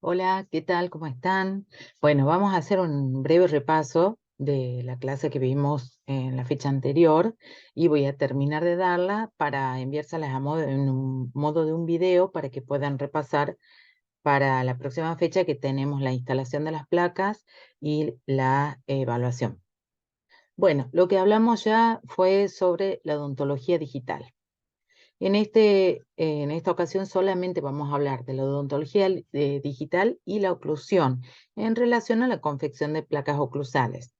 Hola, ¿qué tal? ¿Cómo están? Bueno, vamos a hacer un breve repaso de la clase que vimos en la fecha anterior y voy a terminar de darla para enviárselas en un modo de un video para que puedan repasar para la próxima fecha que tenemos la instalación de las placas y la evaluación. Bueno, lo que hablamos ya fue sobre la odontología digital. En esta ocasión solamente vamos a hablar de la odontología digital y la oclusión en relación a la confección de placas oclusales.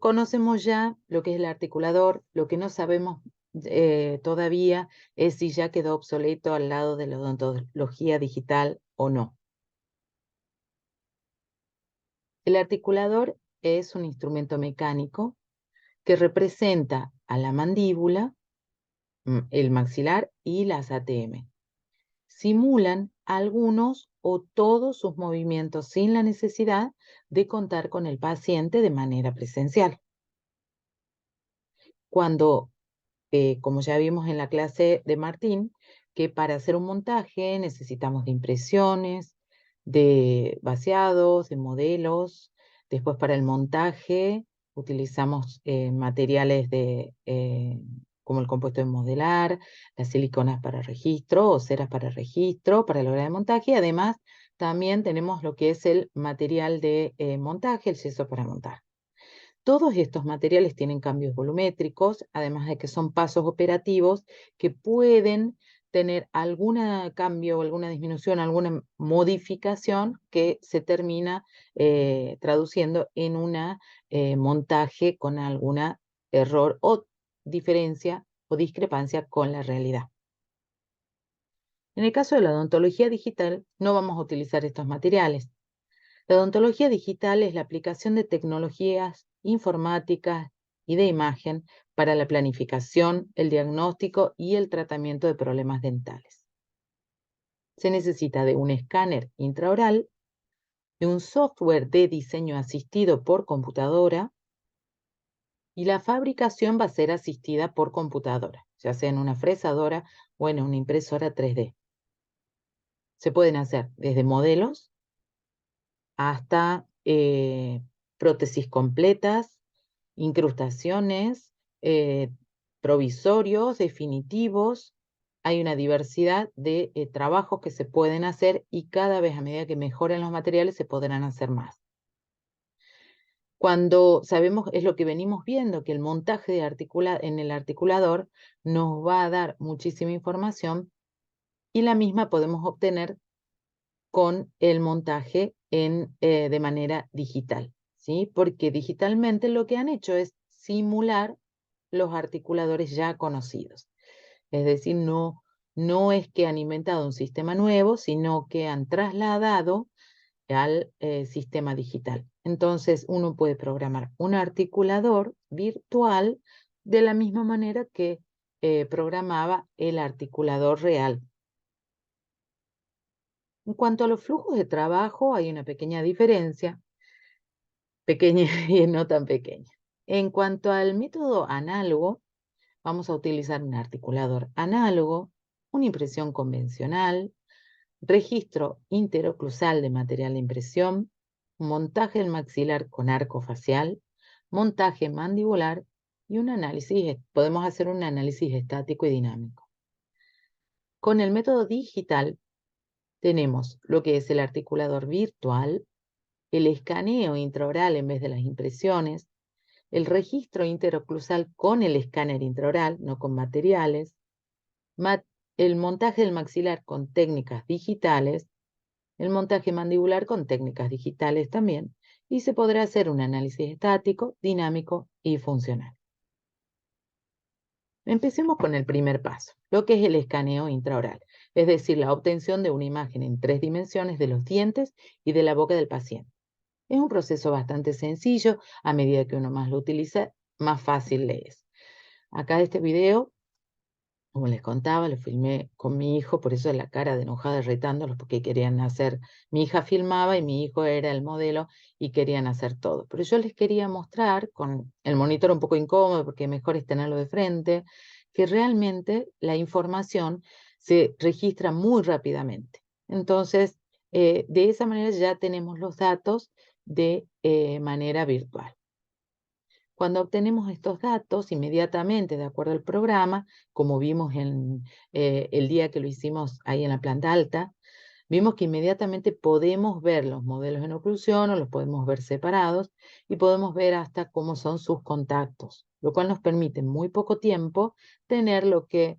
Conocemos ya lo que es el articulador, lo que no sabemos todavía es si ya quedó obsoleto al lado de la odontología digital o no. El articulador es un instrumento mecánico que representa a la mandíbula, el maxilar y las ATM. Simulan algunos o todos sus movimientos sin la necesidad de contar con el paciente de manera presencial. Cuando, como ya vimos en la clase de Martín, que para hacer un montaje necesitamos de impresiones, de vaciados, de modelos. Después para el montaje utilizamos materiales como el compuesto de modelar, las siliconas para registro o ceras para registro para la hora de montaje. Además, también tenemos lo que es el material de montaje, el yeso para montar. Todos estos materiales tienen cambios volumétricos, además de que son pasos operativos que pueden tener algún cambio, alguna disminución, alguna modificación que se termina traduciendo en un montaje con algún error o diferencia o discrepancia con la realidad. En el caso de la odontología digital, no vamos a utilizar estos materiales. La odontología digital es la aplicación de tecnologías informáticas y de imagen para la planificación, el diagnóstico y el tratamiento de problemas dentales. Se necesita de un escáner intraoral, de un software de diseño asistido por computadora y la fabricación va a ser asistida por computadora, ya sea en una fresadora o en una impresora 3D. Se pueden hacer desde modelos hasta prótesis completas, incrustaciones, provisorios, definitivos. Hay una diversidad de trabajos que se pueden hacer y cada vez a medida que mejoren los materiales se podrán hacer más. Cuando sabemos, es lo que venimos viendo, que el montaje en el articulador nos va a dar muchísima información y la misma podemos obtener con el montaje de manera digital, ¿sí? Porque digitalmente lo que han hecho es simular los articuladores ya conocidos. Es decir, no es que han inventado un sistema nuevo, sino que han trasladado al sistema digital. Entonces, uno puede programar un articulador virtual de la misma manera que programaba el articulador real. En cuanto a los flujos de trabajo, hay una pequeña diferencia, pequeña y no tan pequeña. En cuanto al método análogo, vamos a utilizar un articulador análogo, una impresión convencional, registro interoclusal de material de impresión, montaje del maxilar con arco facial, montaje mandibular y un análisis, podemos hacer un análisis estático y dinámico. Con el método digital tenemos lo que es el articulador virtual, el escaneo intraoral en vez de las impresiones, el registro interoclusal con el escáner intraoral, no con materiales, el montaje del maxilar con técnicas digitales, el montaje mandibular con técnicas digitales también, y se podrá hacer un análisis estático, dinámico y funcional. Empecemos con el primer paso, lo que es el escaneo intraoral, es decir, la obtención de una imagen en 3 dimensiones de los dientes y de la boca del paciente. Es un proceso bastante sencillo, a medida que uno más lo utiliza, más fácil le es. Acá este video, como les contaba, lo filmé con mi hijo, por eso es la cara de enojada retándolos, porque querían hacer, mi hija filmaba y mi hijo era el modelo y querían hacer todo. Pero yo les quería mostrar, con el monitor un poco incómodo, porque mejor es tenerlo de frente, que realmente la información se registra muy rápidamente. Entonces, de esa manera ya tenemos los datos de manera virtual. Cuando obtenemos estos datos, inmediatamente, de acuerdo al programa, como vimos en el día que lo hicimos ahí en la planta alta, vimos que inmediatamente podemos ver los modelos en oclusión o los podemos ver separados y podemos ver hasta cómo son sus contactos, lo cual nos permite en muy poco tiempo tener lo que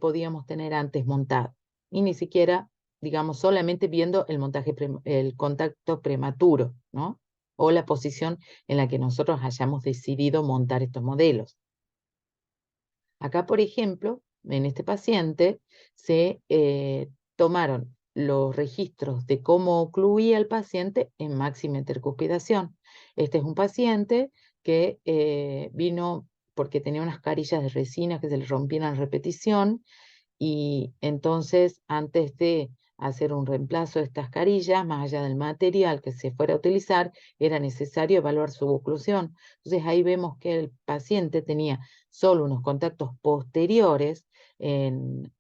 podíamos tener antes montado. Y ni siquiera, digamos, solamente viendo el montaje, el contacto prematuro, ¿no? O la posición en la que nosotros hayamos decidido montar estos modelos. Acá, por ejemplo, en este paciente se tomaron los registros de cómo ocluía el paciente en máxima intercuspidación. Este es un paciente que vino porque tenía unas carillas de resina que se le rompían a repetición y entonces antes de hacer un reemplazo de estas carillas, más allá del material que se fuera a utilizar, era necesario evaluar su oclusión. Entonces ahí vemos que el paciente tenía solo unos contactos posteriores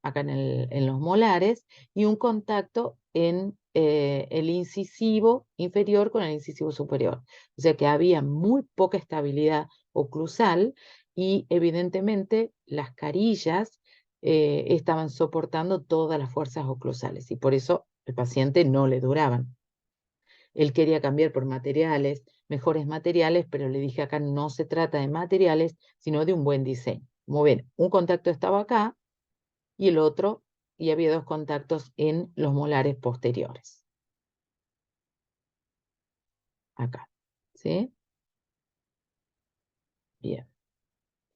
acá en los molares y un contacto en el incisivo inferior con el incisivo superior. O sea que había muy poca estabilidad oclusal y evidentemente las carillas estaban soportando todas las fuerzas oclusales y por eso el paciente no le duraban. Él quería cambiar por materiales, mejores materiales, pero le dije acá no se trata de materiales, sino de un buen diseño. Como ven, un contacto estaba acá y el otro, y había dos contactos en los molares posteriores. Acá, ¿sí? Bien.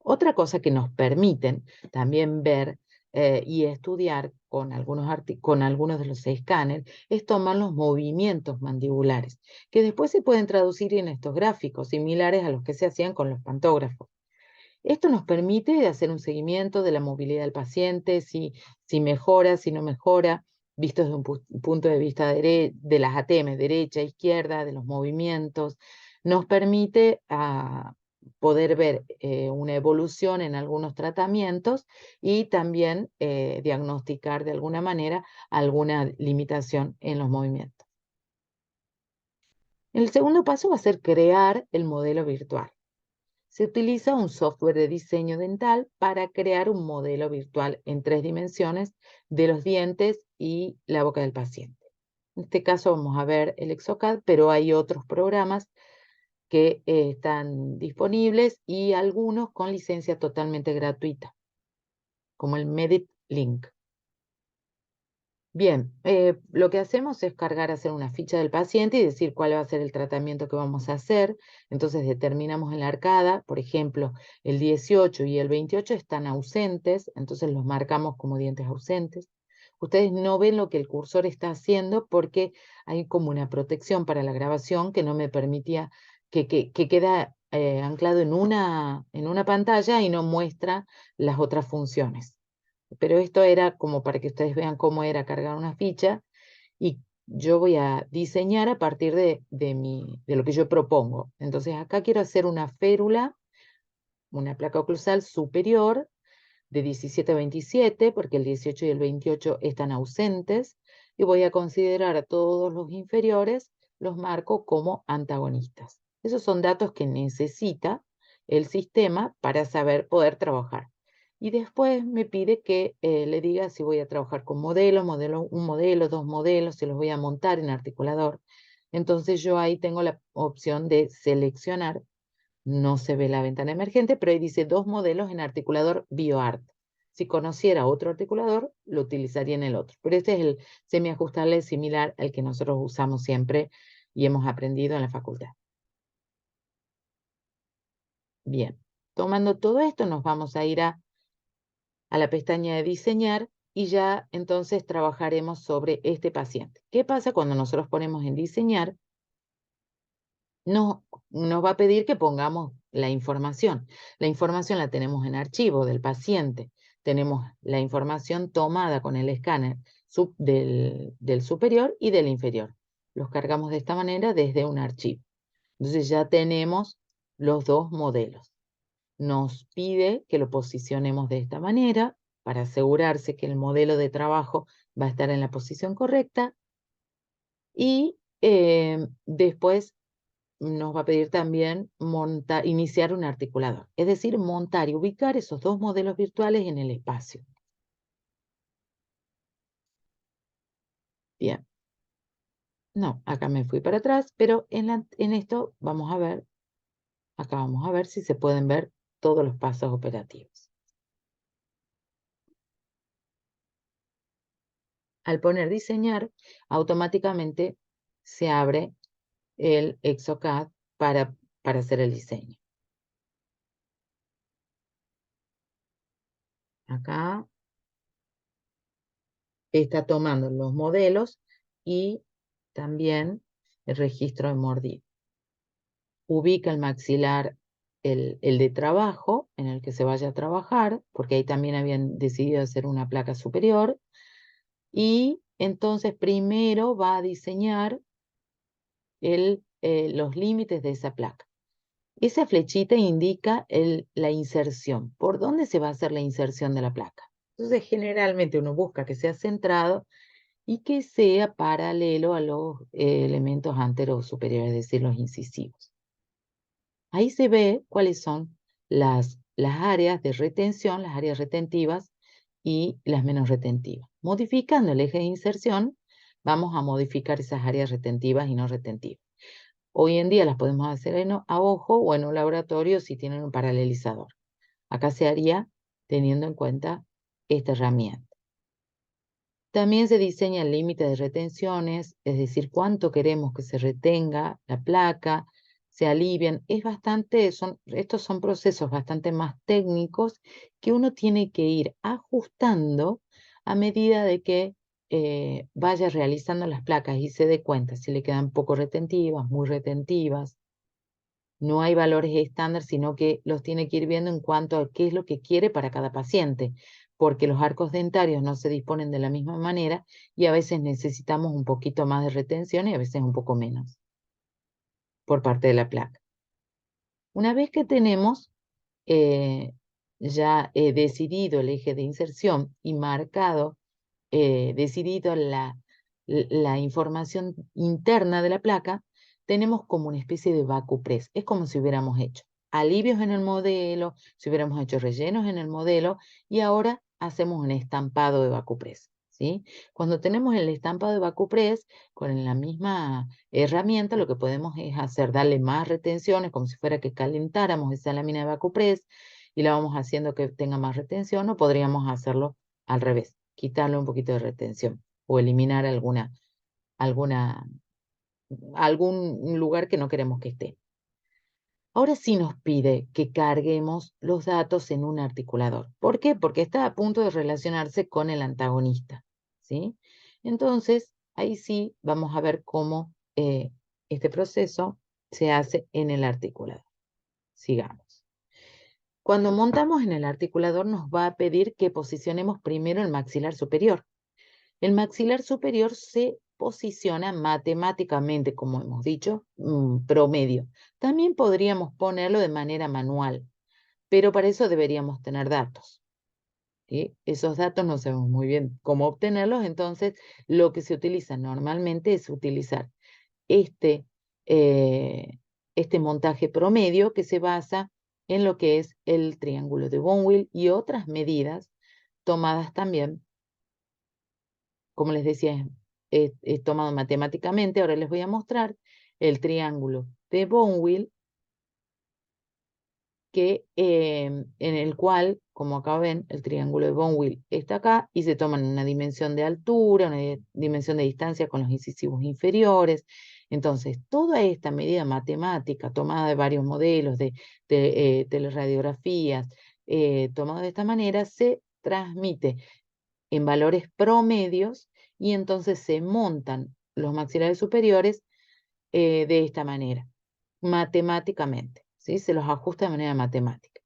Otra cosa que nos permiten también ver y estudiar con algunos de los escáneres es tomar los movimientos mandibulares, que después se pueden traducir en estos gráficos similares a los que se hacían con los pantógrafos. Esto nos permite hacer un seguimiento de la movilidad del paciente, si mejora, si no mejora, visto desde un punto de vista de las ATM, derecha, izquierda, de los movimientos. Nos permite poder ver una evolución en algunos tratamientos y también diagnosticar de alguna manera alguna limitación en los movimientos. El segundo paso va a ser crear el modelo virtual. Se utiliza un software de diseño dental para crear un modelo virtual en 3 dimensiones de los dientes y la boca del paciente. En este caso vamos a ver el Exocad, pero hay otros programas que están disponibles y algunos con licencia totalmente gratuita, como el Medit Link. Bien, lo que hacemos es hacer una ficha del paciente y decir cuál va a ser el tratamiento que vamos a hacer. Entonces determinamos en la arcada, por ejemplo, el 18 y el 28 están ausentes, entonces los marcamos como dientes ausentes. Ustedes no ven lo que el cursor está haciendo porque hay como una protección para la grabación que no me permitía, que queda anclado en una pantalla y no muestra las otras funciones. Pero esto era como para que ustedes vean cómo era cargar una ficha y yo voy a diseñar a partir de lo que yo propongo. Entonces acá quiero hacer una férula, una placa oclusal superior de 17 a 27, porque el 18 y el 28 están ausentes, y voy a considerar a todos los inferiores, los marco como antagonistas. Esos son datos que necesita el sistema para poder trabajar. Y después me pide que le diga si voy a trabajar con un modelo, dos modelos, si los voy a montar en articulador. Entonces yo ahí tengo la opción de seleccionar. No se ve la ventana emergente, pero ahí dice 2 modelos en articulador BioArt. Si conociera otro articulador, lo utilizaría en el otro. Pero este es el semiajustable similar al que nosotros usamos siempre y hemos aprendido en la facultad. Bien, tomando todo esto, nos vamos a ir a la pestaña de diseñar y ya entonces trabajaremos sobre este paciente. ¿Qué pasa cuando nosotros ponemos en diseñar? Nos va a pedir que pongamos la información. La información la tenemos en archivo del paciente. Tenemos la información tomada con el escáner del superior y del inferior. Los cargamos de esta manera desde un archivo. Entonces ya tenemos los dos modelos. Nos pide que lo posicionemos de esta manera para asegurarse que el modelo de trabajo va a estar en la posición correcta. Y después nos va a pedir también iniciar un articulador, es decir, montar y ubicar esos dos modelos virtuales en el espacio. Bien. No, acá me fui para atrás, pero en esto vamos a ver, acá vamos a ver si se pueden ver todos los pasos operativos. Al poner diseñar, automáticamente se abre el Exocad para hacer el diseño. Acá está tomando los modelos y también el registro de mordido. Ubica el maxilar, el de trabajo en el que se vaya a trabajar, porque ahí también habían decidido hacer una placa superior. Y entonces primero va a diseñar los límites de esa placa. Esa flechita indica la inserción. ¿Por dónde se va a hacer la inserción de la placa? Entonces, generalmente uno busca que sea centrado y que sea paralelo a los elementos anteros o superiores, es decir, los incisivos. Ahí se ve cuáles son las áreas de retención, las áreas retentivas y las menos retentivas. Modificando el eje de inserción, vamos a modificar esas áreas retentivas y no retentivas. Hoy en día las podemos hacer a ojo o en un laboratorio si tienen un paralelizador. Acá se haría teniendo en cuenta esta herramienta. También se diseña el límite de retenciones, es decir, cuánto queremos que se retenga la placa, se alivian. Estos son procesos bastante más técnicos que uno tiene que ir ajustando a medida de que vaya realizando las placas y se dé cuenta si le quedan poco retentivas, muy retentivas. No hay valores estándar, sino que los tiene que ir viendo en cuanto a qué es lo que quiere para cada paciente, porque los arcos dentarios no se disponen de la misma manera y a veces necesitamos un poquito más de retención y a veces un poco menos por parte de la placa. Una vez que tenemos eh, ya decidido el eje de inserción y marcado, decidido la información interna de la placa, tenemos como una especie de vacupress. Es como si hubiéramos hecho alivios en el modelo, si hubiéramos hecho rellenos en el modelo, y ahora hacemos un estampado de vacupress, ¿sí? Cuando tenemos el estampado de vacupress, con la misma herramienta, lo que podemos es darle más retenciones, como si fuera que calentáramos esa lámina de vacupress, y la vamos haciendo que tenga más retención, o podríamos hacerlo al revés, quitarle un poquito de retención o eliminar algún lugar que no queremos que esté. Ahora sí nos pide que carguemos los datos en un articulador. ¿Por qué? Porque está a punto de relacionarse con el antagonista, ¿sí? Entonces, ahí sí vamos a ver cómo este proceso se hace en el articulador. Sigamos. Cuando montamos en el articulador nos va a pedir que posicionemos primero el maxilar superior. El maxilar superior se posiciona matemáticamente, como hemos dicho, promedio. También podríamos ponerlo de manera manual, pero para eso deberíamos tener datos, ¿sí? Esos datos no sabemos muy bien cómo obtenerlos, entonces lo que se utiliza normalmente es utilizar este, eh, este montaje promedio que se basa en lo que es el triángulo de Bonwell y otras medidas tomadas también, como les decía, es tomado matemáticamente. Ahora les voy a mostrar el triángulo de Bonwell, en el cual, como acá ven, el triángulo de Bonwell está acá y se toman una dimensión de altura, una dimensión de distancia con los incisivos inferiores. Entonces, toda esta medida matemática tomada de varios modelos de teleradiografías, tomada de esta manera, se transmite en valores promedios y entonces se montan los maxilares superiores de esta manera, matemáticamente, ¿sí? Se los ajusta de manera matemática.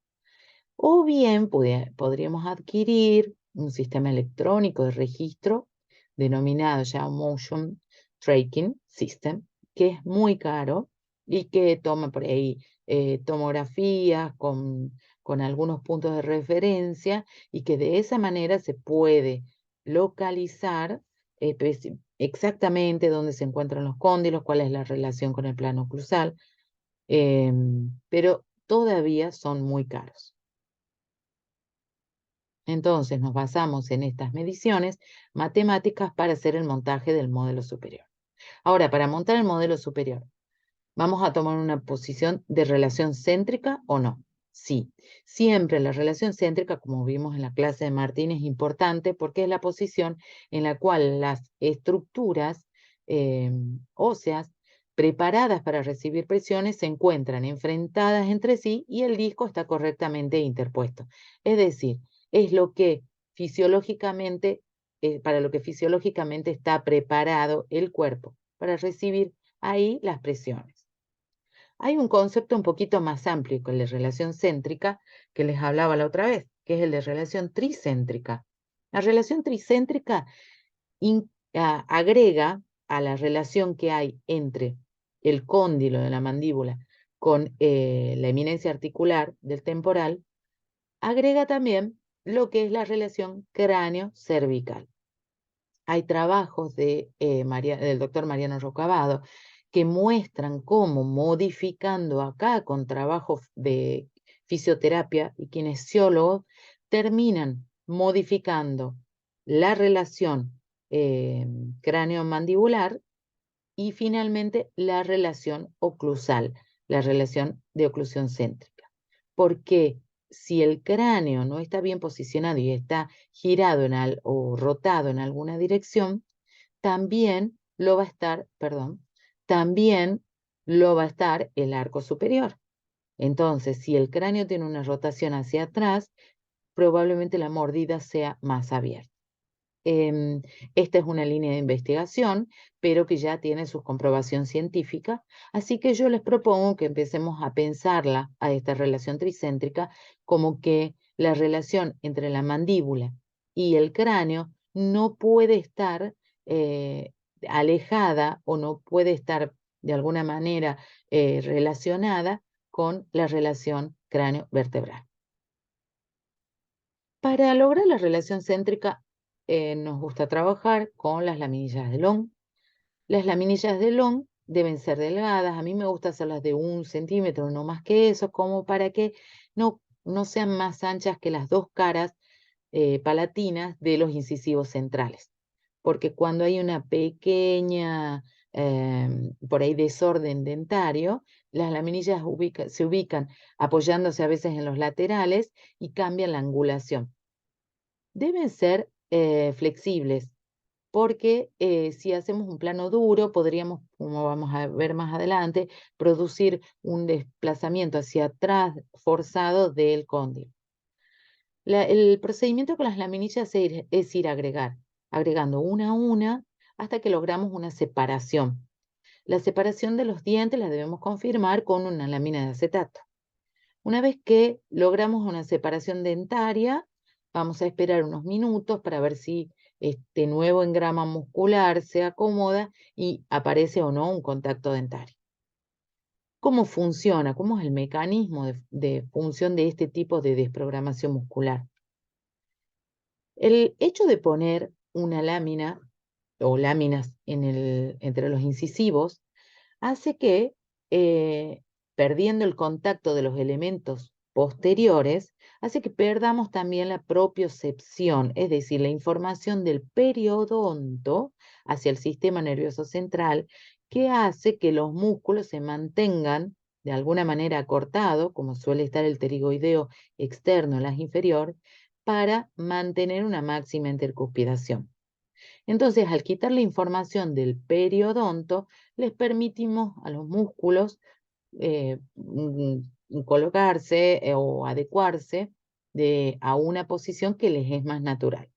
O bien podríamos adquirir un sistema electrónico de registro denominado ya Motion Tracking System, que es muy caro y que toma por ahí tomografías con con algunos puntos de referencia y que de esa manera se puede localizar exactamente dónde se encuentran los cóndilos, cuál es la relación con el plano oclusal, pero todavía son muy caros. Entonces nos basamos en estas mediciones matemáticas para hacer el montaje del modelo superior. Ahora, para montar el modelo superior, ¿vamos a tomar una posición de relación céntrica o no? Sí, siempre la relación céntrica, como vimos en la clase de Martín, es importante porque es la posición en la cual las estructuras óseas preparadas para recibir presiones se encuentran enfrentadas entre sí y el disco está correctamente interpuesto. Es decir, es lo que fisiológicamente, para lo que fisiológicamente está preparado el cuerpo, para recibir ahí las presiones. Hay un concepto un poquito más amplio que el de relación céntrica que les hablaba la otra vez, que es el de relación tricéntrica. La relación tricéntrica agrega a la relación que hay entre el cóndilo de la mandíbula con la eminencia articular del temporal, agrega también lo que es la relación cráneo-cervical. Hay trabajos del doctor Mariano Rocabado que muestran cómo modificando acá con trabajos de fisioterapia y kinesiólogos, terminan modificando la relación cráneo-mandibular y finalmente la relación oclusal, la relación de oclusión céntrica. Porque si el cráneo no está bien posicionado y está girado o rotado en alguna dirección, también lo va a estar, también lo va a estar el arco superior. Entonces, si el cráneo tiene una rotación hacia atrás, probablemente la mordida sea más abierta. Esta es una línea de investigación, pero que ya tiene su comprobación científica, así que yo les propongo que empecemos a pensarla, a esta relación tricéntrica, como que la relación entre la mandíbula y el cráneo no puede estar alejada o no puede estar de alguna manera relacionada con la relación cráneo-vertebral. Para lograr la relación céntrica, nos gusta trabajar con las laminillas de Long. Las laminillas de Long deben ser delgadas. A mí me gusta hacerlas de 1 centímetro, no más que eso, como para que no sean más anchas que las 2 caras palatinas de los incisivos centrales. Porque cuando hay una pequeña, por ahí, desorden dentario, las laminillas se ubican apoyándose a veces en los laterales y cambian la angulación. Deben ser flexibles, porque si hacemos un plano duro, podríamos, como vamos a ver más adelante, producir un desplazamiento hacia atrás forzado del cóndilo. El procedimiento con las laminillas es ir agregando una a una hasta que logramos una separación. La separación de los dientes la debemos confirmar con una lámina de acetato. Una vez que logramos una separación dentaria, vamos a esperar unos minutos para ver si este nuevo engrama muscular se acomoda y aparece o no un contacto dentario. ¿Cómo funciona? ¿Cómo es el mecanismo de función de este tipo de desprogramación muscular? El hecho de poner una lámina o láminas entre los incisivos hace que, perdiendo el contacto de los elementos posteriores, hace que perdamos también la propiocepción, es decir, la información del periodonto hacia el sistema nervioso central, que hace que los músculos se mantengan de alguna manera acortados, como suele estar el pterigoideo externo en las inferior, para mantener una máxima intercuspidación. Entonces, al quitar la información del periodonto, les permitimos a los músculos colocarse o adecuarse a una posición que les es más natural.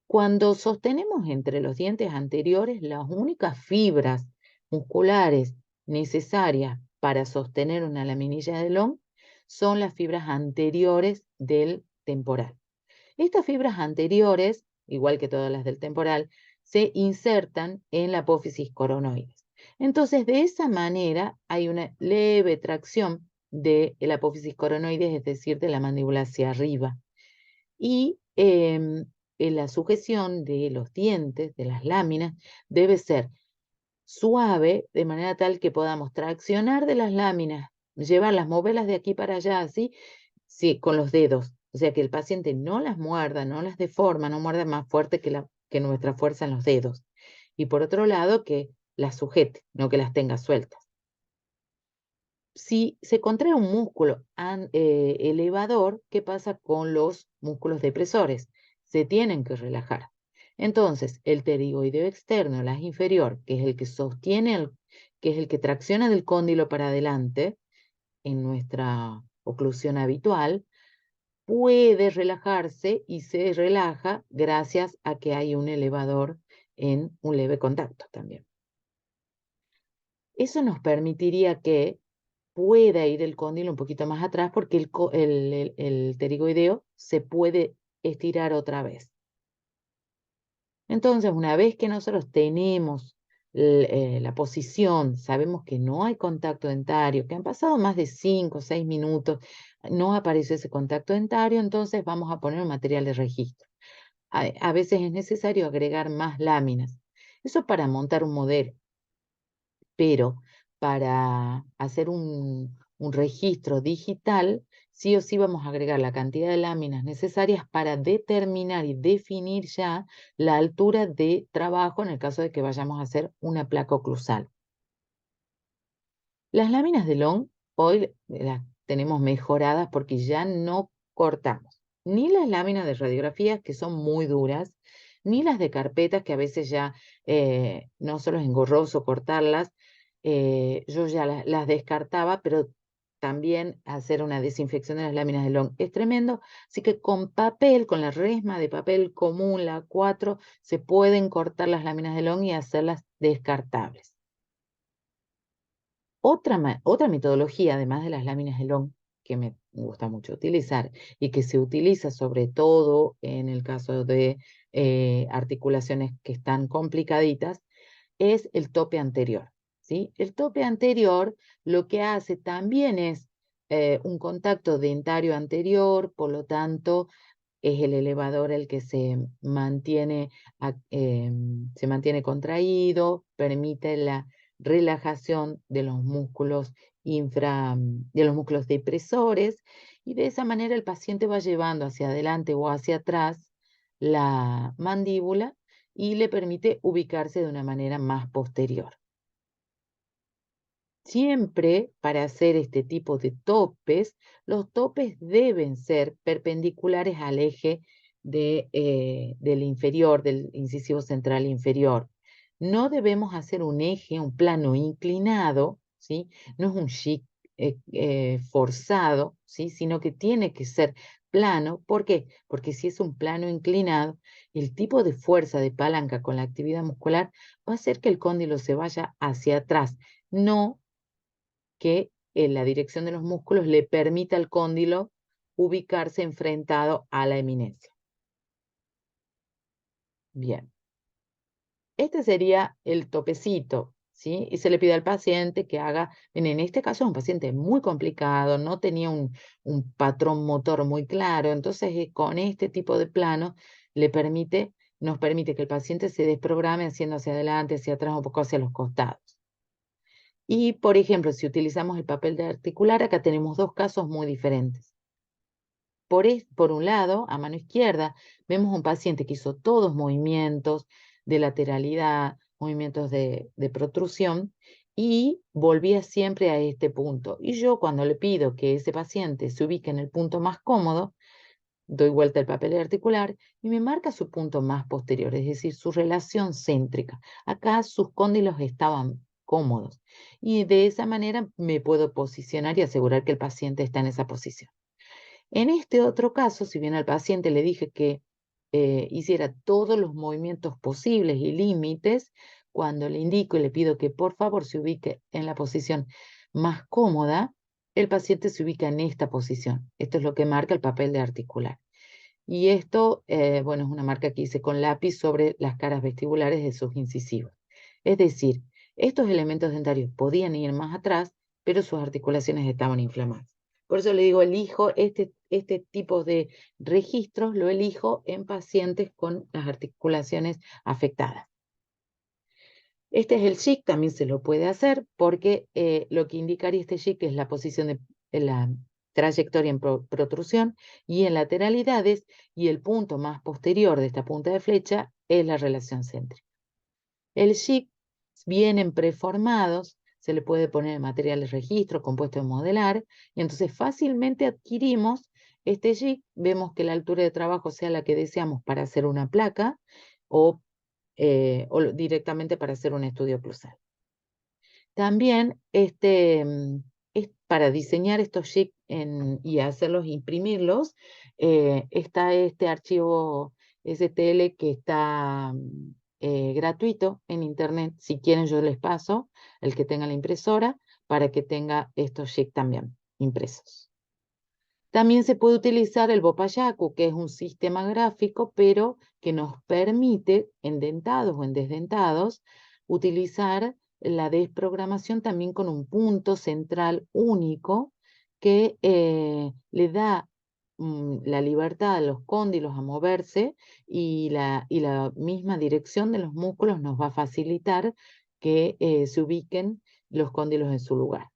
Cuando sostenemos entre los dientes anteriores, las únicas fibras musculares necesarias para sostener una laminilla de Long son las fibras anteriores del temporal. Estas fibras anteriores, igual que todas las del temporal, se insertan en la apófisis coronoides. Entonces, de esa manera hay una leve tracción de la apófisis coronoides, es decir, de la mandíbula hacia arriba. Y en la sujeción de los dientes, de las láminas, debe ser suave, de manera tal que podamos traccionar de las láminas, llevarlas, moverlas de aquí para allá, así, sí, con los dedos. O sea, que el paciente no las muerda, no las deforma, no muerda más fuerte que nuestra fuerza en los dedos. Y por otro lado, que las sujete, no que las tenga sueltas. Si se contrae un músculo elevador, ¿qué pasa con los músculos depresores? Se tienen que relajar. Entonces, el pterigoideo externo, el haz inferior, que es el que sostiene, que es el que tracciona del cóndilo para adelante en nuestra oclusión habitual, puede relajarse y se relaja gracias a que hay un elevador en un leve contacto también. Eso nos permitiría que pueda ir el cóndilo un poquito más atrás porque el pterigoideo se puede estirar otra vez. Entonces, una vez que nosotros tenemos la posición, sabemos que no hay contacto dentario, que han pasado más de 5 o 6 minutos, no aparece ese contacto dentario, entonces vamos a poner un material de registro. A veces es necesario agregar más láminas. Eso para montar un modelo, pero para hacer un registro digital, sí o sí vamos a agregar la cantidad de láminas necesarias para determinar y definir ya la altura de trabajo en el caso de que vayamos a hacer una placa oclusal. Las láminas de Long hoy las tenemos mejoradas porque ya no cortamos ni las láminas de radiografías, que son muy duras, ni las de carpetas, que a veces ya no solo es engorroso cortarlas, yo ya las descartaba, pero también hacer una desinfección de las láminas de Long es tremendo. Así que con papel, con la resma de papel común, la 4, se pueden cortar las láminas de Long y hacerlas descartables. Otra metodología, además de las láminas de Long, que me gusta mucho utilizar y que se utiliza sobre todo en el caso de articulaciones que están complicaditas, es el tope anterior, ¿sí? El tope anterior lo que hace también es un contacto dentario anterior, por lo tanto, es el elevador el que se mantiene contraído, permite la relajación de los músculos de los músculos depresores, y de esa manera el paciente va llevando hacia adelante o hacia atrás la mandíbula y le permite ubicarse de una manera más posterior. Siempre para hacer este tipo de topes, los topes deben ser perpendiculares al eje del inferior, del incisivo central inferior. No debemos hacer un eje, un plano inclinado, ¿sí? No es un chic forzado, ¿sí? Sino que tiene que ser plano. ¿Por qué? Porque si es un plano inclinado, el tipo de fuerza de palanca con la actividad muscular va a hacer que el cóndilo se vaya hacia atrás, no que en la dirección de los músculos le permita al cóndilo ubicarse enfrentado a la eminencia. Bien, este sería el topecito, ¿sí? Y se le pide al paciente que haga, en este caso es un paciente muy complicado, no tenía un patrón motor muy claro, entonces con este tipo de plano nos permite que el paciente se desprograme haciendo hacia adelante, hacia atrás, un poco hacia los costados. Y, por ejemplo, si utilizamos el papel de articular, acá tenemos dos casos muy diferentes. Por un lado, a mano izquierda, vemos un paciente que hizo todos movimientos de lateralidad, movimientos de protrusión, y volvía siempre a este punto. Y yo, cuando le pido que ese paciente se ubique en el punto más cómodo, doy vuelta el papel articular y me marca su punto más posterior, es decir, su relación céntrica. Acá sus cóndilos estaban cómodos y de esa manera me puedo posicionar y asegurar que el paciente está en esa posición. En este otro caso, si bien al paciente le dije que hiciera todos los movimientos posibles y límites, cuando le indico y le pido que por favor se ubique en la posición más cómoda, el paciente se ubica en esta posición. Esto es lo que marca el papel de articular. Y esto, bueno, es una marca que hice con lápiz sobre las caras vestibulares de sus incisivos. Es decir, estos elementos dentarios podían ir más atrás, pero sus articulaciones estaban inflamadas. Por eso le digo, elijo este tipo de registros, lo elijo en pacientes con las articulaciones afectadas. Este es el JIC, también se lo puede hacer porque lo que indicaría este JIC es la posición de la trayectoria en protrusión y en lateralidades, y el punto más posterior de esta punta de flecha es la relación céntrica. El JIC vienen preformados, se le puede poner material de registro, compuesto de modelar, y entonces fácilmente adquirimos este JIC, vemos que la altura de trabajo sea la que deseamos para hacer una placa o directamente para hacer un estudio oclusal. También para diseñar estos JIC y hacerlos, imprimirlos, está este archivo STL que está gratuito en internet. Si quieren yo les paso el que tenga la impresora para que tenga estos JIC también impresos. También se puede utilizar el Bopayaku, que es un sistema gráfico, pero que nos permite, en dentados o en desdentados, utilizar la desprogramación también con un punto central único que le da la libertad a los cóndilos a moverse, y la misma dirección de los músculos nos va a facilitar que se ubiquen los cóndilos en su lugar.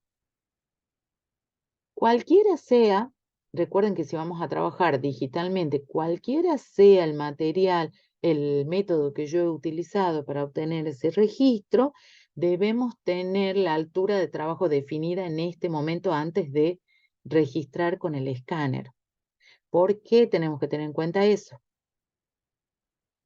Cualquiera sea, recuerden que si vamos a trabajar digitalmente, cualquiera sea el material, el método que yo he utilizado para obtener ese registro, debemos tener la altura de trabajo definida en este momento antes de registrar con el escáner. ¿Por qué tenemos que tener en cuenta eso?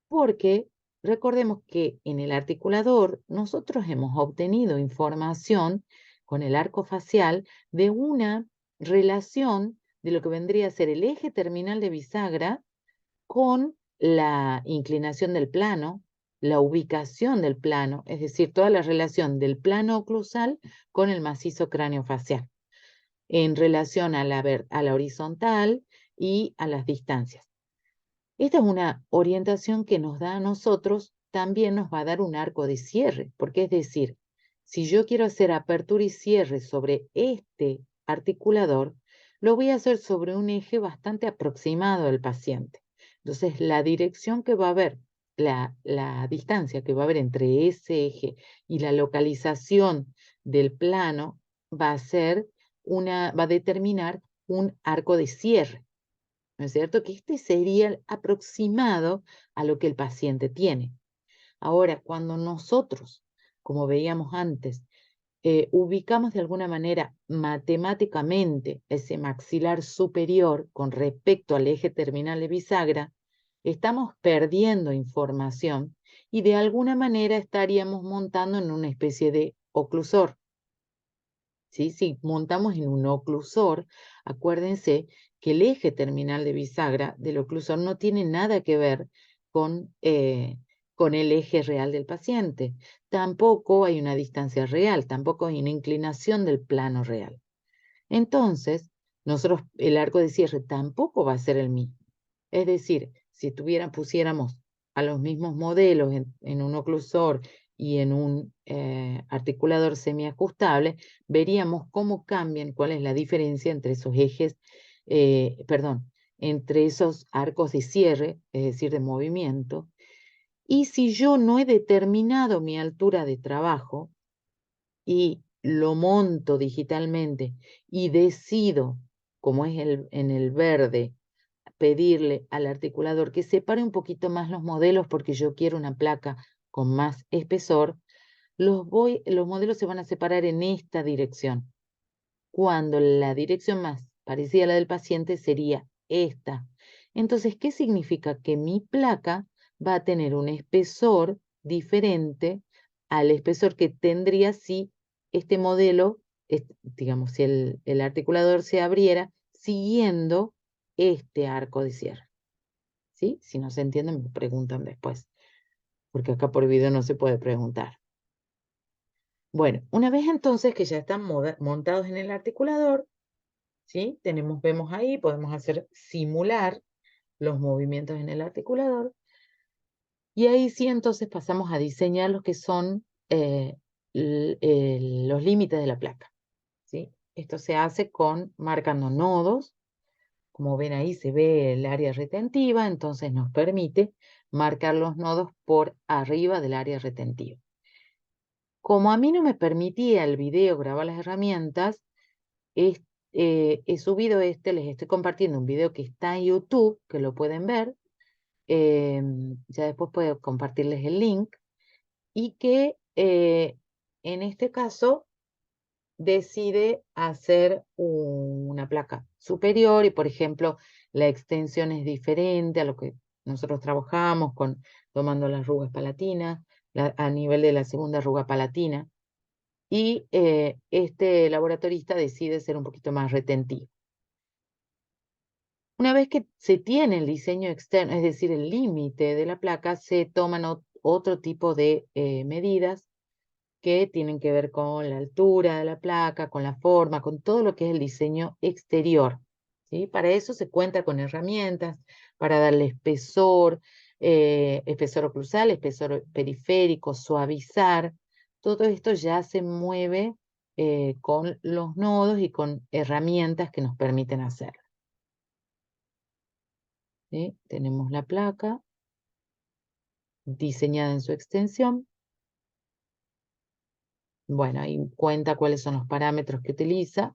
Porque recordemos que en el articulador nosotros hemos obtenido información con el arco facial de una relación de lo que vendría a ser el eje terminal de bisagra con la inclinación del plano, la ubicación del plano, es decir, toda la relación del plano oclusal con el macizo craneofacial, en relación a la horizontal y a las distancias. Esta es una orientación que nos da a nosotros, también nos va a dar un arco de cierre, porque es decir, si yo quiero hacer apertura y cierre sobre este articulador, lo voy a hacer sobre un eje bastante aproximado al paciente. Entonces, la dirección que va a haber, la distancia que va a haber entre ese eje y la localización del plano va a determinar un arco de cierre. ¿No es cierto? Que este sería el aproximado a lo que el paciente tiene. Ahora, cuando nosotros, como veíamos antes, ubicamos de alguna manera matemáticamente ese maxilar superior con respecto al eje terminal de bisagra, estamos perdiendo información y de alguna manera estaríamos montando en una especie de oclusor. ¿Sí? Si montamos en un oclusor, acuérdense que el eje terminal de bisagra del oclusor no tiene nada que ver con el eje real del paciente. Tampoco hay una distancia real, tampoco hay una inclinación del plano real. Entonces, el arco de cierre tampoco va a ser el mismo. Es decir, si pusiéramos a los mismos modelos en un oclusor y en un articulador semiajustable, veríamos cómo cambian, cuál es la diferencia entre esos ejes, entre esos arcos de cierre, es decir, de movimiento. Y si yo no he determinado mi altura de trabajo y lo monto digitalmente y decido, como es en el verde, pedirle al articulador que separe un poquito más los modelos porque yo quiero una placa con más espesor, los modelos se van a separar en esta dirección, cuando la dirección más parecida a la del paciente sería esta. Entonces, ¿qué significa? Que mi placa va a tener un espesor diferente al espesor que tendría si este modelo, digamos, si el articulador se abriera siguiendo este arco de cierre. ¿Sí? Si no se entienden, me preguntan después, porque acá por video no se puede preguntar. Bueno, una vez entonces que ya están montados en el articulador, ¿sí? Vemos ahí, podemos simular los movimientos en el articulador, y ahí sí entonces pasamos a diseñar lo que son los límites de la placa, ¿sí? Esto se hace marcando nodos. Como ven ahí se ve el área retentiva, entonces nos permite marcar los nodos por arriba del área retentiva. Como a mí no me permitía el video grabar las herramientas, he subido les estoy compartiendo un video que está en YouTube, que lo pueden ver. Ya después puedo compartirles el link. Y que en este caso decide hacer una placa superior y, por ejemplo, la extensión es diferente a lo que nosotros trabajamos tomando las arrugas palatinas, a nivel de la segunda arruga palatina. Y este laboratorista decide ser un poquito más retentivo. Una vez que se tiene el diseño externo, es decir, el límite de la placa, se toman otro tipo de medidas que tienen que ver con la altura de la placa, con la forma, con todo lo que es el diseño exterior, ¿sí? Para eso se cuenta con herramientas, para darle espesor, espesor oclusal, espesor periférico, suavizar. Todo esto ya se mueve con los nodos y con herramientas que nos permiten hacerlo, ¿sí? Tenemos la placa diseñada en su extensión. Bueno, ahí cuenta cuáles son los parámetros que utiliza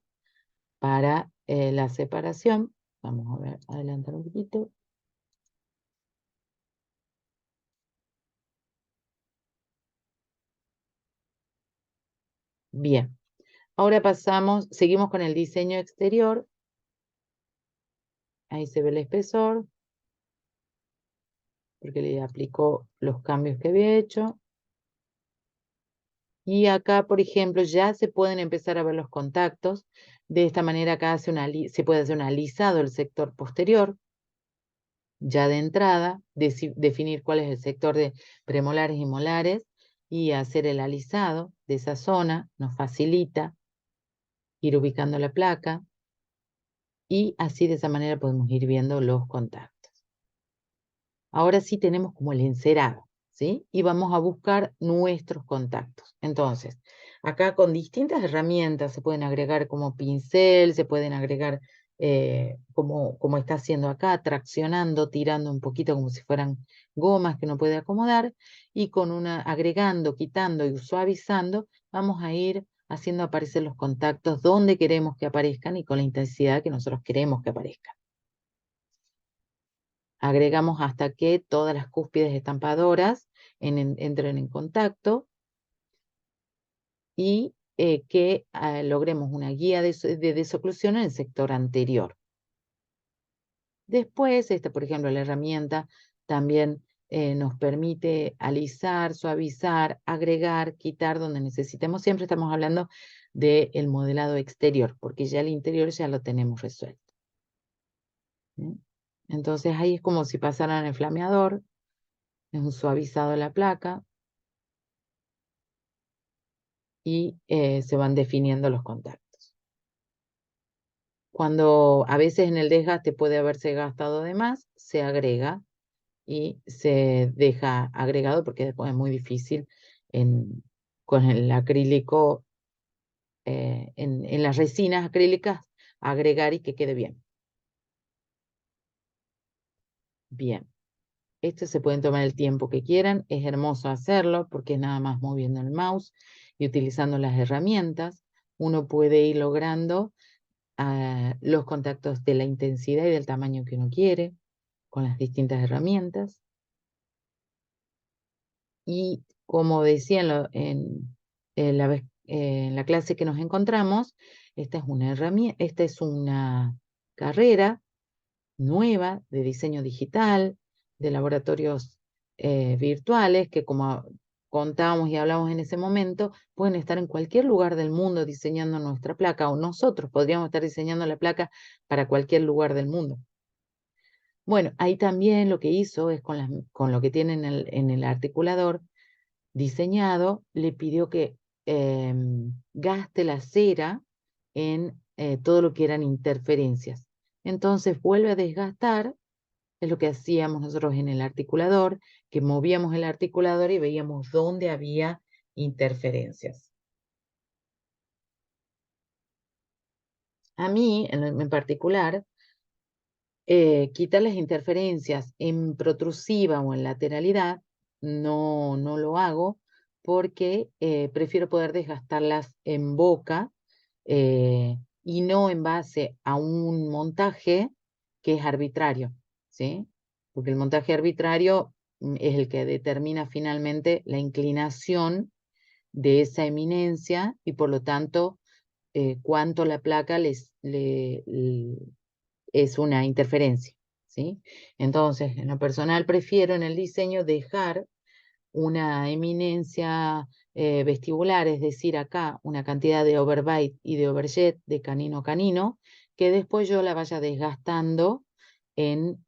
para la separación. Vamos a ver, adelantar un poquito. Bien, ahora seguimos con el diseño exterior. Ahí se ve el espesor, porque le aplicó los cambios que había hecho. Y acá, por ejemplo, ya se pueden empezar a ver los contactos. De esta manera acá se puede hacer un alisado del sector posterior. Ya de entrada, definir cuál es el sector de premolares y molares y hacer el alisado de esa zona nos facilita ir ubicando la placa y así de esa manera podemos ir viendo los contactos. Ahora sí tenemos como el encerado, ¿sí? Y vamos a buscar nuestros contactos. Entonces, acá con distintas herramientas se pueden agregar como pincel, se pueden agregar como está haciendo acá, traccionando, tirando un poquito como si fueran gomas que uno puede acomodar, y agregando, quitando y suavizando, vamos a ir haciendo aparecer los contactos donde queremos que aparezcan y con la intensidad que nosotros queremos que aparezcan. Agregamos hasta que todas las cúspides estampadoras entren en contacto y que logremos una guía de desoclusión en el sector anterior. Después, por ejemplo, la herramienta también nos permite alisar, suavizar, agregar, quitar donde necesitemos. Siempre estamos hablando del modelado exterior, porque ya el interior ya lo tenemos resuelto. ¿Sí? Entonces ahí es como si pasaran el flameador, es un suavizado de la placa y se van definiendo los contactos. Cuando a veces en el desgaste puede haberse gastado de más, se agrega y se deja agregado porque después es muy difícil con el acrílico, en las resinas acrílicas, agregar y que quede bien. Bien, esto se pueden tomar el tiempo que quieran, es hermoso hacerlo porque es nada más moviendo el mouse y utilizando las herramientas, uno puede ir logrando los contactos de la intensidad y del tamaño que uno quiere con las distintas herramientas. Y como decía en la clase que nos encontramos, esta es una carrera nueva de diseño digital, de laboratorios virtuales, que como contábamos y hablamos en ese momento, pueden estar en cualquier lugar del mundo diseñando nuestra placa, o nosotros podríamos estar diseñando la placa para cualquier lugar del mundo. Bueno, ahí también lo que hizo es con lo que tiene en el articulador diseñado, le pidió que gaste la cera en todo lo que eran interferencias. Entonces vuelve a desgastar, es lo que hacíamos nosotros en el articulador, que movíamos el articulador y veíamos dónde había interferencias. A mí, en particular, quitar las interferencias en protrusiva o en lateralidad, no lo hago porque prefiero poder desgastarlas en boca y no en base a un montaje que es arbitrario, ¿sí? Porque el montaje arbitrario es el que determina finalmente la inclinación de esa eminencia y por lo tanto cuánto la placa es una interferencia, ¿sí? Entonces, en lo personal prefiero en el diseño dejar una eminencia vestibular, es decir, acá una cantidad de overbite y de overjet de canino a canino, que después yo la vaya desgastando en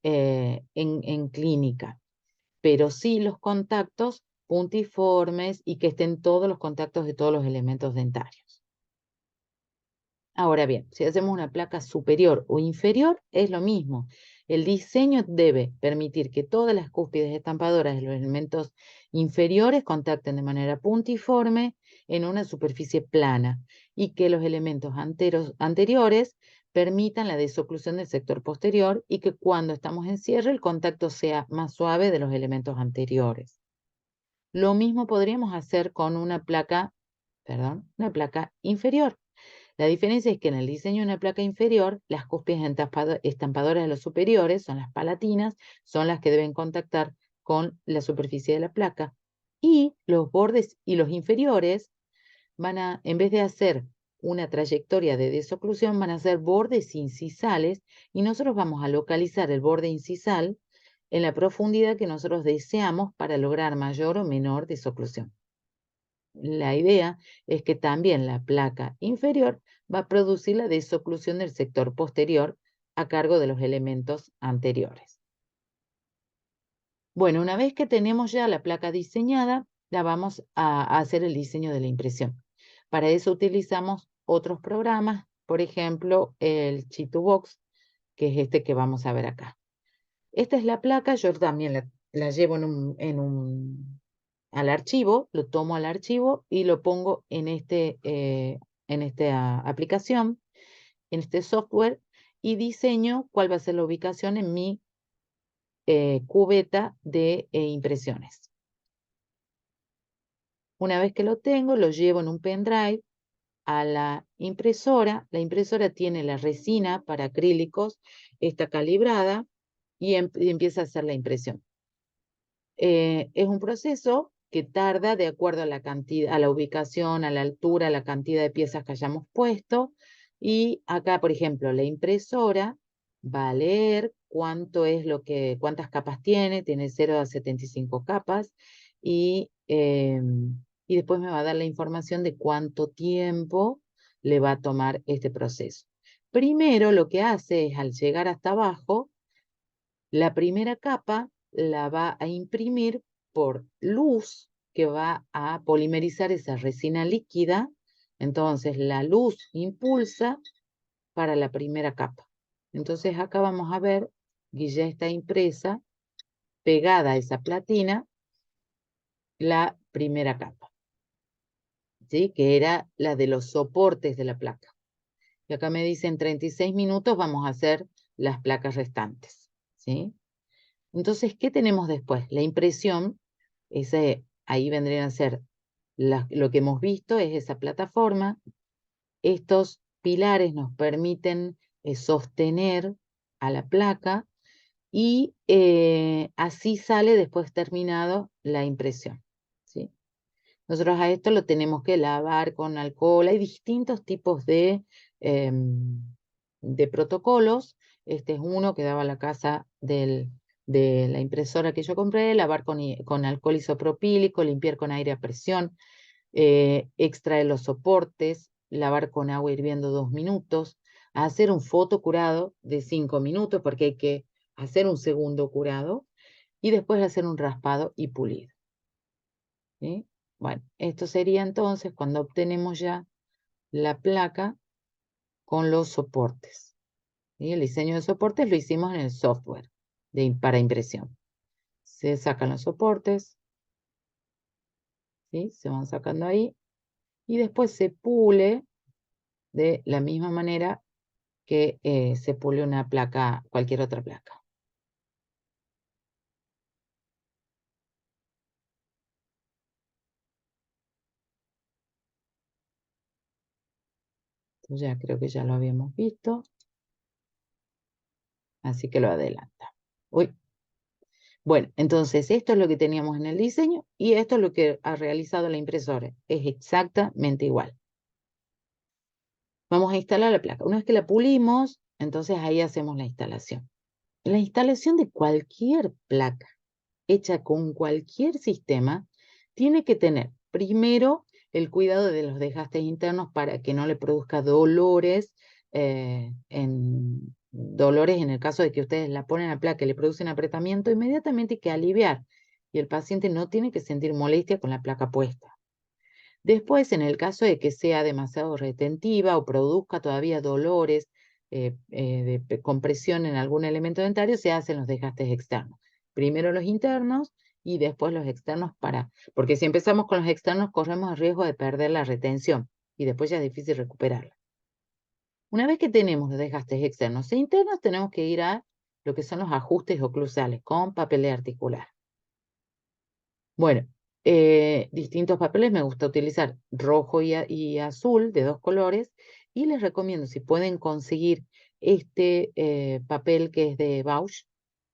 clínica. Pero sí los contactos puntiformes y que estén todos los contactos de todos los elementos dentarios. Ahora bien, si hacemos una placa superior o inferior, es lo mismo. El diseño debe permitir que todas las cúspides estampadoras de los elementos inferiores contacten de manera puntiforme en una superficie plana y que los elementos anteriores permitan la desoclusión del sector posterior y que cuando estamos en cierre el contacto sea más suave de los elementos anteriores. Lo mismo podríamos hacer con una placa inferior. La diferencia es que en el diseño de una placa inferior, las cúspides estampadoras de los superiores son las palatinas, son las que deben contactar con la superficie de la placa. Y los bordes y los inferiores en vez de hacer una trayectoria de desoclusión, van a ser bordes incisales y nosotros vamos a localizar el borde incisal en la profundidad que nosotros deseamos para lograr mayor o menor desoclusión. La idea es que también la placa inferior va a producir la desoclusión del sector posterior a cargo de los elementos anteriores. Bueno, una vez que tenemos ya la placa diseñada, la vamos a hacer el diseño de la impresión. Para eso utilizamos otros programas, por ejemplo, el Chitubox, que es este que vamos a ver acá. Esta es la placa, yo también la llevo al archivo, lo tomo al archivo y lo pongo en esta aplicación, en este software, y diseño cuál va a ser la ubicación en mi cubeta de impresiones. Una vez que lo tengo, lo llevo en un pendrive a la impresora. La impresora tiene la resina para acrílicos, está calibrada y empieza a hacer la impresión. Es un proceso que tarda de acuerdo a la cantidad, a la ubicación, a la altura, a la cantidad de piezas que hayamos puesto. Y acá, por ejemplo, la impresora va a leer cuántas capas tiene 0 a 75 capas, y después me va a dar la información de cuánto tiempo le va a tomar este proceso. Primero lo que hace es, al llegar hasta abajo, la primera capa la va a imprimir por luz que va a polimerizar esa resina líquida. Entonces la luz impulsa para la primera capa. Entonces acá vamos a ver que ya está impresa, pegada a esa platina, la primera capa, ¿sí? Que era la de los soportes de la placa. Y acá me dicen 36 minutos vamos a hacer las placas restantes, ¿sí? Entonces, ¿qué tenemos después? La impresión, ahí vendrían a ser lo que hemos visto, es esa plataforma. Estos pilares nos permiten sostener a la placa y así sale después terminado la impresión, ¿sí? Nosotros a esto lo tenemos que lavar con alcohol. Hay distintos tipos de protocolos. Este es uno que daba la casa de la impresora que yo compré: lavar con alcohol isopropílico, limpiar con aire a presión, extraer los soportes, lavar con agua hirviendo 2 minutos, hacer un fotocurado de 5 minutos porque hay que hacer un segundo curado y después hacer un raspado y pulido, ¿sí? Bueno, esto sería entonces cuando obtenemos ya la placa con los soportes, ¿sí? El diseño de soportes lo hicimos en el software para impresión. Se sacan los soportes, ¿sí? Se van sacando ahí y después se pule de la misma manera que se pule una placa, cualquier otra placa. Ya creo que ya lo habíamos visto, así que lo adelanta. Uy. Bueno, entonces esto es lo que teníamos en el diseño y esto es lo que ha realizado la impresora. Es exactamente igual. Vamos a instalar la placa. Una vez que la pulimos, entonces ahí hacemos la instalación. La instalación de cualquier placa hecha con cualquier sistema tiene que tener primero el cuidado de los desgastes internos para que no le produzca dolores, dolores en el caso de que ustedes la ponen a placa y le producen apretamiento, inmediatamente hay que aliviar y el paciente no tiene que sentir molestia con la placa puesta. Después, en el caso de que sea demasiado retentiva o produzca todavía dolores de compresión en algún elemento dentario, se hacen los desgastes externos. Primero los internos y después los externos porque si empezamos con los externos corremos el riesgo de perder la retención y después ya es difícil recuperarla. Una vez que tenemos los desgastes externos e internos, tenemos que ir a lo que son los ajustes oclusales con papel articular. Bueno, distintos papeles, me gusta utilizar rojo y azul de 2 colores y les recomiendo si pueden conseguir este papel que es de Bausch,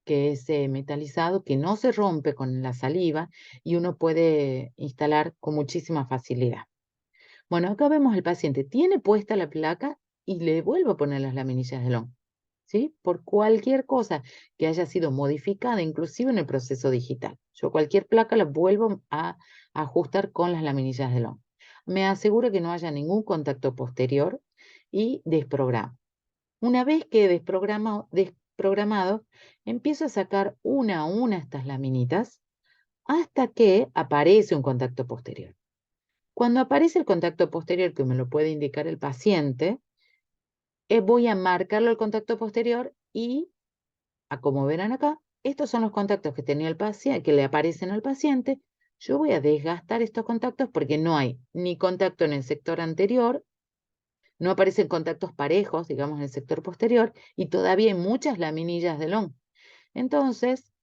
que es metalizado, que no se rompe con la saliva y uno puede instalar con muchísima facilidad. Bueno, acá vemos el paciente tiene puesta la placa y le vuelvo a poner las laminillas de Long, ¿sí? Por cualquier cosa que haya sido modificada, inclusive en el proceso digital. Yo cualquier placa la vuelvo a ajustar con las laminillas de Long. Me aseguro que no haya ningún contacto posterior y desprogramo. Una vez que desprogramado, empiezo a sacar una a una estas laminitas hasta que aparece un contacto posterior. Cuando aparece el contacto posterior, que me lo puede indicar el paciente, voy a marcarlo el contacto posterior y, como verán acá, estos son los contactos que tenía el paciente, que le aparecen al paciente. Yo voy a desgastar estos contactos porque no hay ni contacto en el sector anterior, no aparecen contactos parejos, digamos, en el sector posterior, y todavía hay muchas laminillas de Long. Entonces,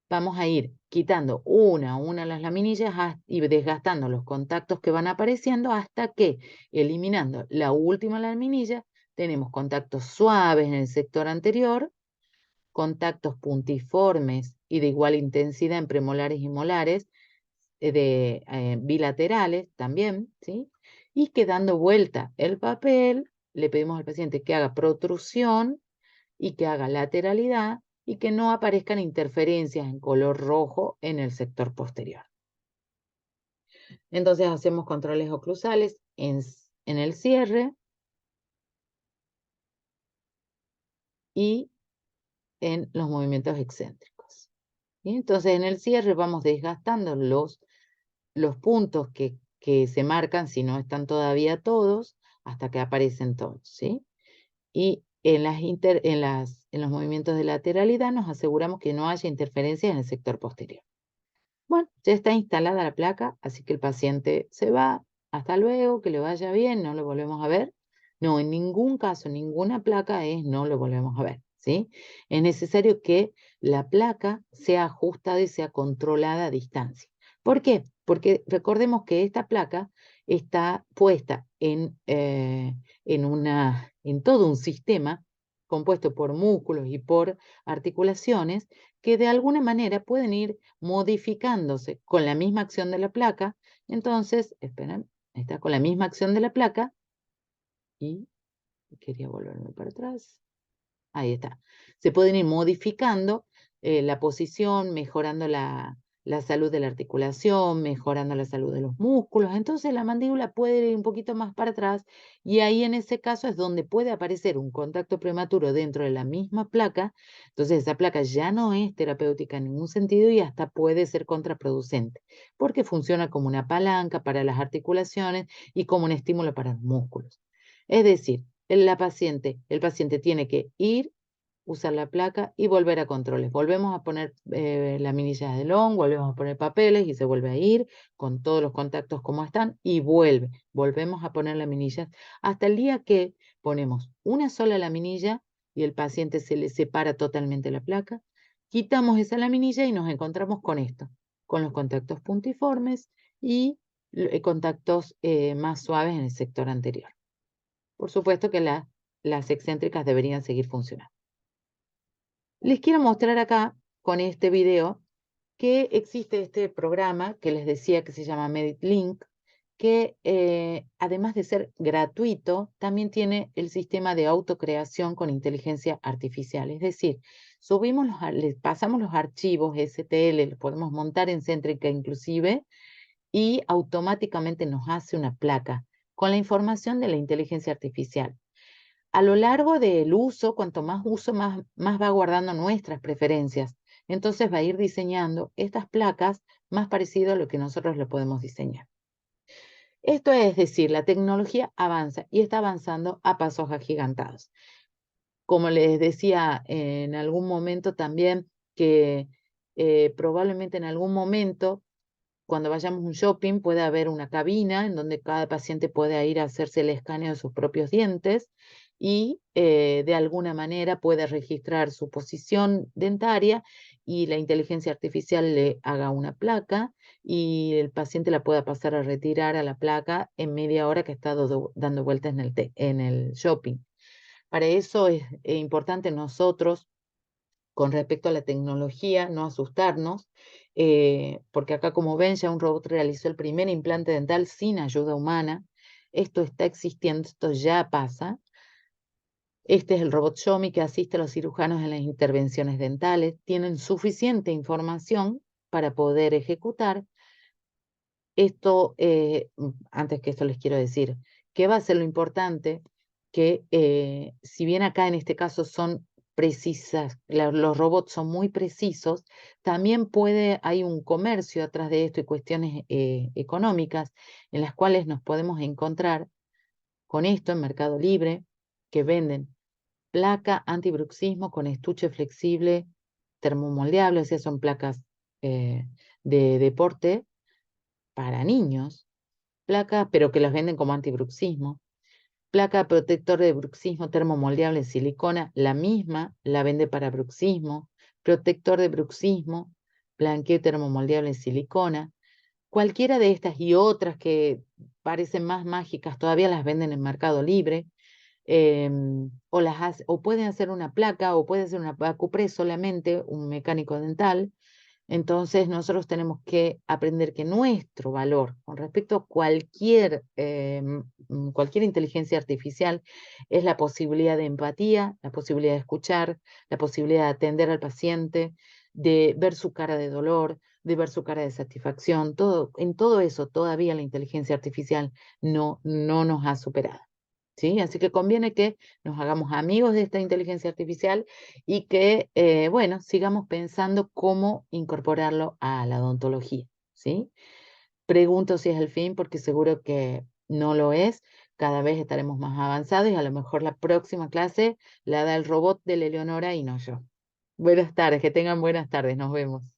vamos a ir quitando una a una las laminillas y desgastando los contactos que van apareciendo hasta que, eliminando la última laminilla, tenemos contactos suaves en el sector anterior, contactos puntiformes y de igual intensidad en premolares y molares, bilaterales también, ¿sí? Y que dando vuelta el papel, le pedimos al paciente que haga protrusión y que haga lateralidad y que no aparezcan interferencias en color rojo en el sector posterior. Entonces hacemos controles oclusales en el cierre y en los movimientos excéntricos. ¿Sí? Entonces en el cierre vamos desgastando los puntos que se marcan, si no están todavía todos, hasta que aparecen todos, ¿sí? Y en los movimientos de lateralidad nos aseguramos que no haya interferencias en el sector posterior. Bueno, ya está instalada la placa, así que el paciente se va. Hasta luego, que le vaya bien, no lo volvemos a ver. No, en ningún caso, ninguna placa es no lo volvemos a ver, ¿sí? Es necesario que la placa sea ajustada y sea controlada a distancia. ¿Por qué? Porque recordemos que esta placa está puesta en todo un sistema compuesto por músculos y por articulaciones que de alguna manera pueden ir modificándose con la misma acción de la placa. Entonces, esperen, está con la misma acción de la placa y quería volverme para atrás. Ahí está. Se pueden ir modificando la posición, mejorando la salud de la articulación, mejorando la salud de los músculos. Entonces la mandíbula puede ir un poquito más para atrás y ahí en ese caso es donde puede aparecer un contacto prematuro dentro de la misma placa. Entonces esa placa ya no es terapéutica en ningún sentido y hasta puede ser contraproducente porque funciona como una palanca para las articulaciones y como un estímulo para los músculos. Es decir, el paciente tiene que ir, usar la placa y volver a controles. Volvemos a poner laminillas de Long, volvemos a poner papeles y se vuelve a ir con todos los contactos como están y volvemos a poner laminillas hasta el día que ponemos una sola laminilla y el paciente se le separa totalmente la placa. Quitamos esa laminilla y nos encontramos con esto, con los contactos puntiformes y contactos más suaves en el sector anterior. Por supuesto que las excéntricas deberían seguir funcionando. Les quiero mostrar acá, con este video, que existe este programa que les decía que se llama MeditLink, que además de ser gratuito, también tiene el sistema de autocreación con inteligencia artificial. Es decir, les pasamos los archivos STL, los podemos montar en Céntrica inclusive, y automáticamente nos hace una placa con la información de la inteligencia artificial. A lo largo del uso, cuanto más uso, más va guardando nuestras preferencias. Entonces va a ir diseñando estas placas más parecido a lo que nosotros le podemos diseñar. Esto es decir, la tecnología avanza y está avanzando a pasos agigantados. Como les decía en algún momento también, que probablemente en algún momento cuando vayamos a un shopping puede haber una cabina en donde cada paciente puede ir a hacerse el escaneo de sus propios dientes y de alguna manera puede registrar su posición dentaria y la inteligencia artificial le haga una placa y el paciente la pueda pasar a retirar a la placa en media hora que ha estado dando vueltas en el shopping. Para eso es importante nosotros, con respecto a la tecnología, no asustarnos, porque acá, como ven, ya un robot realizó el primer implante dental sin ayuda humana. Esto está existiendo, esto ya pasa. Este es el robot Xiaomi que asiste a los cirujanos en las intervenciones dentales. Tienen suficiente información para poder ejecutar. Esto, antes que esto les quiero decir, que va a ser lo importante, que si bien acá en este caso son precisas, los robots son muy precisos, también hay un comercio atrás de esto y cuestiones económicas en las cuales nos podemos encontrar con esto en Mercado Libre, que venden placa antibruxismo con estuche flexible termomoldeable, o sea, son placas de deporte para niños, placa, pero que las venden como antibruxismo, placa protector de bruxismo termomoldeable en silicona, la misma la vende para bruxismo, protector de bruxismo, blanqueo termomoldeable en silicona. Cualquiera de estas y otras que parecen más mágicas todavía las venden en Mercado Libre. O pueden hacer una placa o puede hacer una cupré solamente un mecánico dental. Entonces nosotros tenemos que aprender que nuestro valor con respecto a cualquier inteligencia artificial es la posibilidad de empatía, la posibilidad de escuchar, la posibilidad de atender al paciente, de ver su cara de dolor, de ver su cara de satisfacción. En todo eso todavía la inteligencia artificial no nos ha superado. ¿Sí? Así que conviene que nos hagamos amigos de esta inteligencia artificial y que, bueno, sigamos pensando cómo incorporarlo a la odontología, ¿sí? Pregunto si es el fin, porque seguro que no lo es. Cada vez estaremos más avanzados y a lo mejor la próxima clase la da el robot de la Eleonora y no yo. Buenas tardes, que tengan buenas tardes, nos vemos.